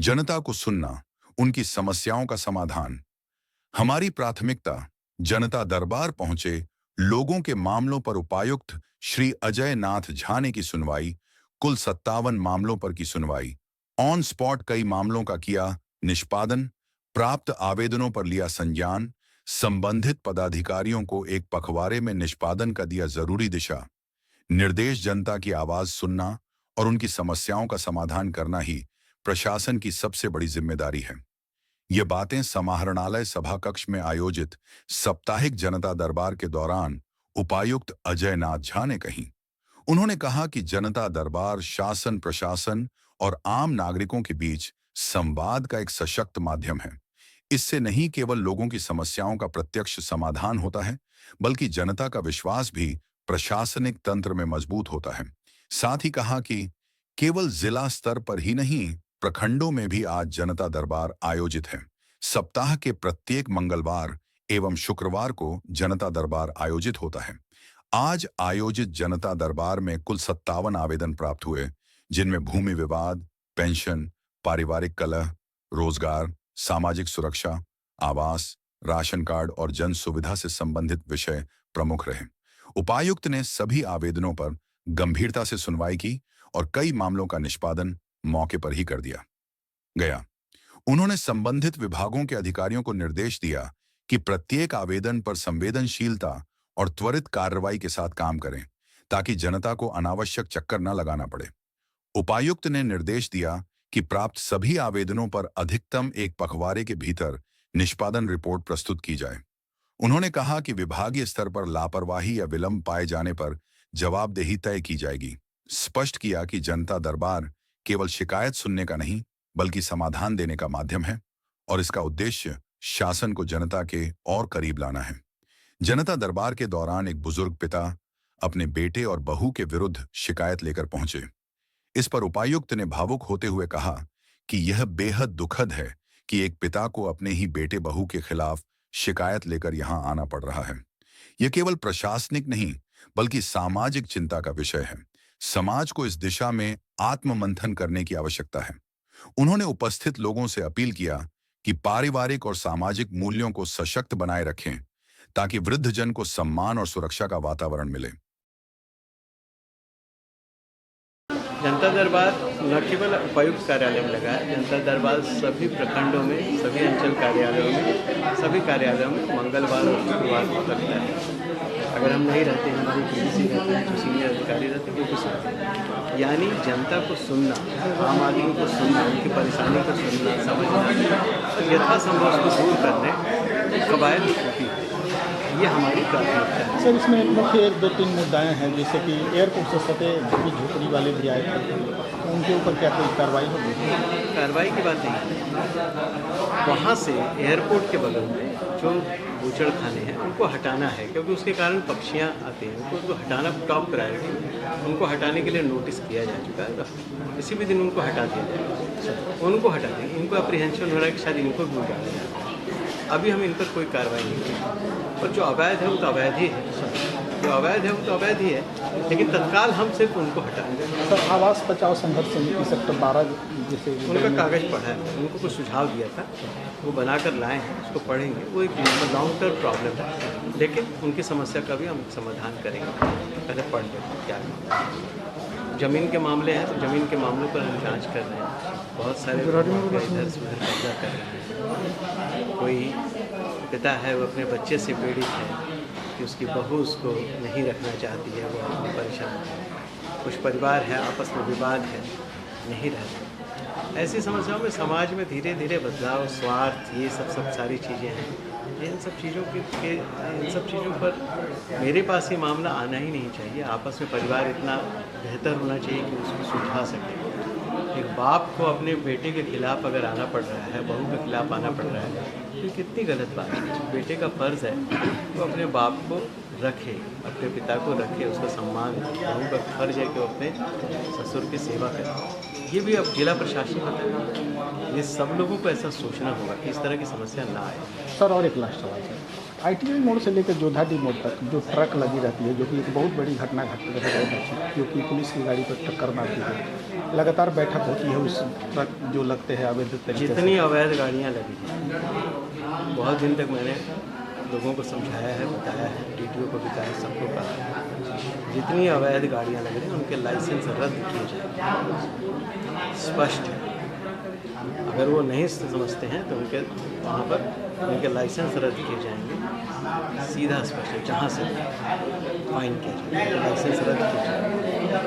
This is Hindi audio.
जनता को सुनना, उनकी समस्याओं का समाधान। हमारी प्राथमिकता जनता दरबार पहुंचे लोगों के मामलों पर उपायुक्त श्री अजय नाथ झा ने की सुनवाई, कुल 57 मामलों पर की सुनवाई। ऑन स्पॉट कई मामलों का किया निष्पादन, प्राप्त आवेदनों पर लिया संज्ञान, संबंधित पदाधिकारियों को एक पखवाड़े में निष्पादन का दिया जरूरी दिशा निर्देश। जनता की आवाज सुनना और उनकी समस्याओं का समाधान करना ही प्रशासन की सबसे बड़ी जिम्मेदारी है। ये बातें समाहरणालय सभा कक्ष में आयोजित साप्ताहिक जनता दरबार के दौरान उपायुक्त अजय नाथ झा ने कही। उन्होंने कहा कि जनता दरबार शासन, प्रशासन और आम नागरिकों के बीच संवाद का एक सशक्त माध्यम है। इससे नहीं केवल लोगों की समस्याओं का प्रत्यक्ष समाधान होता है, बल्कि जनता का विश्वास भी प्रशासनिक तंत्र में मजबूत होता है। साथ ही कहा कि केवल जिला स्तर पर ही नहीं, प्रखंडों में भी आज जनता दरबार आयोजित है। सप्ताह के प्रत्येक मंगलवार एवं शुक्रवार को जनता दरबार आयोजित होता है। आज आयोजित जनता दरबार में कुल 57 आवेदन प्राप्त हुए, जिनमें भूमि विवाद, पेंशन, पारिवारिक कलह, रोजगार, सामाजिक सुरक्षा, आवास, राशन कार्ड और जन सुविधा से संबंधित विषय प्रमुख रहे। उपायुक्त ने सभी आवेदनों पर गंभीरता से सुनवाई की और कई मामलों का निष्पादन मौके पर ही कर दिया गया। उन्होंने संबंधित विभागों के अधिकारियों को निर्देश दिया कि प्रत्येक आवेदन पर संवेदनशीलता और त्वरित कार्रवाई के साथ काम करें, ताकि जनता को अनावश्यक चक्कर न लगाना पड़े। उपायुक्त ने निर्देश दिया कि प्राप्त सभी आवेदनों पर अधिकतम एक पखवाड़े के भीतर निष्पादन रिपोर्ट प्रस्तुत की जाए। उन्होंने कहा कि विभागीय स्तर पर लापरवाही या विलंब पाए जाने पर जवाबदेही तय की जाएगी। स्पष्ट किया कि जनता दरबार केवल शिकायत सुनने का नहीं, बल्कि समाधान देने का माध्यम है और इसका उद्देश्य शासन को जनता के और करीब लाना है। जनता दरबार के दौरान एक बुजुर्ग पिता अपने बेटे और बहू के विरुद्ध शिकायत लेकर पहुंचे। इस पर उपायुक्त ने भावुक होते हुए कहा कि यह बेहद दुखद है कि एक पिता को अपने ही बेटे बहू के खिलाफ शिकायत लेकर यहां आना पड़ रहा है। यह केवल प्रशासनिक नहीं, बल्कि सामाजिक चिंता का विषय है। समाज को इस दिशा में आत्ममंथन करने की आवश्यकता है। उन्होंने उपस्थित लोगों से अपील किया कि पारिवारिक और सामाजिक मूल्यों को सशक्त बनाए रखें, ताकि वृद्धजन को सम्मान और सुरक्षा का वातावरण मिले। जनता दरबार न केवल उपायुक्त कार्यालय में लगा है, जनता दरबार सभी प्रखंडों में, सभी अंचल कार्यालयों में, सभी कार्यालयों में मंगलवार और शुक्रवार को लगता है। अगर हम नहीं रहते हैं, हमारी पीडीसी रहते हैं, जो सीनियर अधिकारी रहते हैं, वो भी सुनते हैं। यानी जनता को सुनना, आम आदमी को सुनना, उनकी परेशानी को सुनना, समझना, तो यथासंभव उसको दूर करने कवायद होती है। ये हमारी प्राथमिकता है। सर, इसमें मुख्य 1-2-3 मुद्दाएं हैं, जैसे कि एयरपोर्ट से सटे झोपड़ी वाले भी आए थे, उनके ऊपर क्या कोई कार्रवाई होगी? कार्रवाई की बात नहीं है। वहाँ से एयरपोर्ट के बगल में जो बूचड़ खाने हैं उनको हटाना है, क्योंकि उसके कारण पक्षियाँ आते हैं, उनको हटाना टॉप प्रायोरिटी। उनको हटाने के लिए नोटिस किया जा चुका है, किसी भी दिन उनको हटा दिया जाएगा। उनको हटा देंगे। इनको अप्रीहेंशन हो रहा है कि शायद इनको भी उड़ाना जाए। अभी हम इन पर कोई कार्रवाई नहीं करेंगे, पर जो अवैध है वो तो अवैध ही है, जो अवैध है वो तो अवैध ही है, लेकिन तत्काल हम सिर्फ उनको हटाएंगे। सर, आवास बचाओ संघर्ष समिति सेक्टर 12 जैसे उनका कागज़ पढ़ा है, उनको कुछ सुझाव दिया था, वो बनाकर लाए हैं, उसको पढ़ेंगे। वो एक लॉन्ग टर्म प्रॉब्लम है, लेकिन उनकी समस्या का भी हम समाधान करेंगे। पहले पढ़ लें क्या ज़मीन के मामले हैं, तो ज़मीन के मामलों पर हम जांच कर रहे हैं। बहुत सारे इधर से उधर कब्जा कर रहे हैं। कोई पिता है, वो अपने बच्चे से पीड़ित है कि उसकी बहू उसको नहीं रखना चाहती है, वो अपनी परेशान है। कुछ परिवार है, आपस में विवाद है, नहीं रहते। ऐसी समस्याओं में समाज में धीरे धीरे बदलाव, स्वार्थ, ये सब सारी चीज़ें हैं। इन सब चीज़ों पर मेरे पास ये मामला आना ही नहीं चाहिए। आपस में परिवार इतना बेहतर होना चाहिए कि उसको सुलझा सके। एक बाप को अपने बेटे के खिलाफ अगर आना पड़ रहा है, बहू के खिलाफ आना पड़ रहा है, तो कितनी गलत बात है। बेटे का फ़र्ज़ है वो अपने बाप को रखे, अपने पिता को रखे, उसका सम्मान। बहू का फर्ज है कि वो अपने ससुर की सेवा करे। ये भी अब जिला प्रशासन बताए। ये सब लोगों को ऐसा सोचना होगा कि इस तरह की समस्या ना आए। सर, और एक लास्ट सवाल है, ITI मोड़ से लेकर जोधाडी मोड़ तक जो ट्रक लगी रहती है, जो कि एक बहुत बड़ी घटना घटती है बहुत अच्छी, क्योंकि पुलिस की गाड़ी पर टक्कर मारती है। लगातार बैठक होती है उस ट्रक जो लगते हैं अवैध तरीके से। जितनी अवैध गाड़ियाँ लगी हैं, बहुत दिन तक मैंने लोगों को समझाया है, बताया है, DTO को भी कहा है, सबको कहा है, जितनी अवैध गाड़ियाँ लग रही हैं उनके लाइसेंस रद्द किए जाएंगे। स्पष्ट है, अगर वो नहीं समझते हैं तो उनके वहाँ पर उनके लाइसेंस रद्द किए जाएंगे। सीधा स्पष्ट है, जहाँ से फाइन किया जाएगा, लाइसेंस रद्द किया जाएगा।